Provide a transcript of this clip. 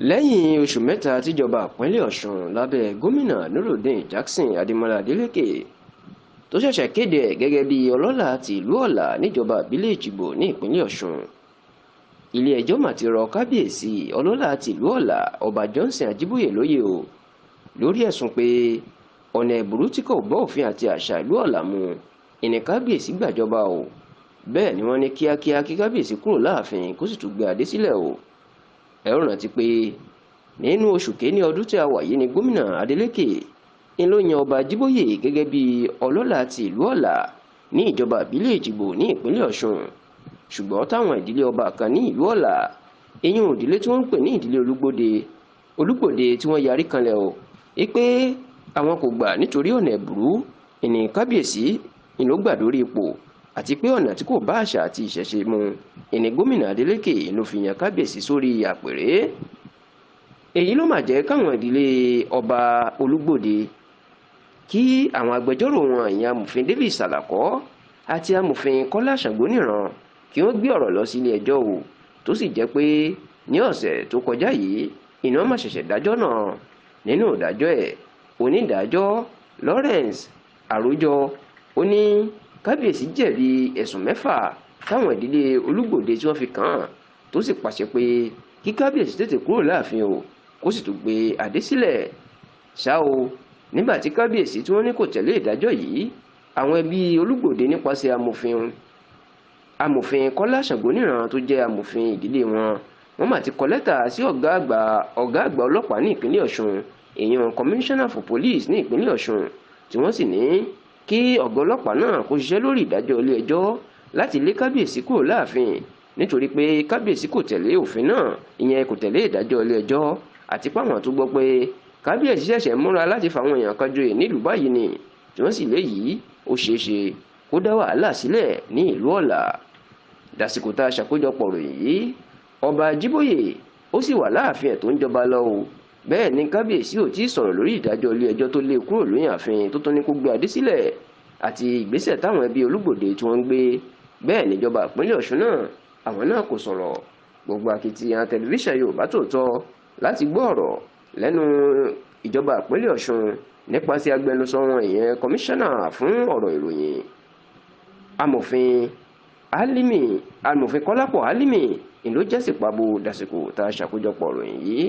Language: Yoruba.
lẹ́yìn oṣù mẹ́ta tíjọba ìpínlẹ̀ Ọ̀ṣun lábẹ́ gómìnà Nurudeen Jackson Adémọ́lá Adélékè tó ṣẹ̀ṣẹ̀ kéde ẹ̀ gẹ́gẹ́ bí ọlọ́lá ti ìlú Ọ̀là níjọba ìbílẹ̀ Èjìgbò ní ìpínlẹ̀ Ọ̀ṣun, ilé-ẹjọ́ mà ti rọ kábíyèsí ọlọ́lá ti ìlú Ọ̀là Ọba Johnson Ajíbóyè lóyè o lórí ẹ̀sùn pé ọ̀nà ẹ̀bùrú tí kò bá òfin àti àṣà ìlú Ọ̀là mu ìní kábíyèsí gbàjọba o. Bẹ́ẹ̀ ni wọ́n ní kíákíá kí kábíyèsí kúrò láàfin kó sì tún gbé adé sílẹ̀ o. Ẹ ó rántí pé nínú oṣù kìíní ọdún tí a wà yìí ni gómìnà Adeleke ń ló yan Ọba Ajíbóyè gẹ́gẹ́ bí ọlọ́lá ti ìlú Ọ̀là ní ìjọba ìbílẹ̀ Èjìgbò ní ìpínlẹ̀ Ọ̀ṣun, ṣùgbọ́n táwọn ìdílé ọba kan ní ìlú Ọ̀là, eyín ìdílé tí wọ́n ń pè ní ìdílé Olúgbòde tí wọ́n yarí kanlẹ̀ o pé àwọn kò gbà nítorí ọ̀nà ẹ̀bùrú ìní kábíyèsí ìlú gbà lórí ipò àti pé ọ̀nà tí kò bá àṣà àti ìṣẹ̀ṣe mu ìní gómìnà Adeleke ló fi yan kábíyèsí sórí àpèrè. Èyí ló mà jẹ́ káwọn ìdílé ọba Olúgbòde kí àwọn agbẹjọ́rò wọn ìyẹn amòfin David Salako àti amòfin Kọ́lá Ṣàngóníran kí wọ́n gbé ọ̀rọ̀ lọ sí ilé ẹjọ́ o, tó sì jẹ́ pé ní ọ̀sẹ̀ tó kọjá yìí iná mà ṣẹ̀ṣẹ̀ dájọ́ náà. Nínú ìdájọ́ ẹ̀, onídàájọ́ Lawrence Àrójọ ó ní kábíyèsí jẹ̀bi ẹ̀sùn 6 táwọn ìdílé Olúgbòde tí wọ́n fi kàn án, tó sì pàṣẹ pé kí kábíyèsí tètè kúrò láàfin o kó sì tún gbé adé sílẹ̀. Ṣá o, nígbà tí kábíyèsí tí wọ́n ní kò tẹ̀lé ìdájọ́ yìí, àwọn ẹbí Olúgbòde nípasẹ̀ amòfin Kọ́lá Ṣàngóníran tó jẹ́ amòfin ìdílé wọ́n mà ti kọ lẹ́tà sí ọ̀gá àgbà ọlọ́pàá ní ìpínlẹ̀ Ọ̀ṣun, èèyàn commissioner for police ní ìpínlẹ̀ Ọ̀ṣun, tí wọ́n sì ní kí ọ̀gá ọlọ́pàá náà kó ṣiṣẹ́ lórí ìdájọ́ ilé ẹjọ́ láti lé kábíyèsí kúrò láàfin nítorí pé kábíyèsí kò tẹ̀lé òfin náà, ìyẹn kò tẹ̀lé ìdájọ́ ilé ẹjọ́, àti páwọn tó gbọ́ pé kábíyèsí ṣẹ̀ṣẹ̀ múra láti fàwọn èèyàn kan joyè nílùú báyìí ni, tí wọ́n sì léyìí ó ṣeé ṣe kó dá wàhálà sílẹ̀ ní ìlú Ọ̀là. Dàsìkò tá a ṣàkójọpọ̀ ròyìn yìí, Ọba Ajíbóyè ó sì wà láàfin ẹ̀ tó ń jọba lọ o. Bẹ́ẹ̀ ni kábíyèsí ò tí ì sọ̀rọ̀ lórí ìdájọ́ ilé ẹjọ́ tó lé kúrò lóyìn ààfin tó tún ní kó gbé adé sílẹ̀ àti ìgbésẹ̀ táwọn ẹbí Olúgbòde tí wọ́n ń gbé. Bẹ́ẹ̀ níjọba ìpínlẹ̀ Ọ̀ṣun náà, àwọn náà kò sọ̀rọ̀. Gbogbo akitiyan tẹlifíṣàn Yorùbá Tòótọ́ láti gbọ́ ọ̀rọ̀ lẹ́nu ìjọba ìpínlẹ̀ Ọ̀ṣun nípasẹ̀ agbẹnusọ wọn ìyẹn kọmíṣánná fún ọ̀rọ̀ ìròyìn amòfin Kọ́lápọ̀ Álímì ló jẹ́ sípàbò dàsìkò tá a ṣàkójọpọ̀ ròyìn yìí.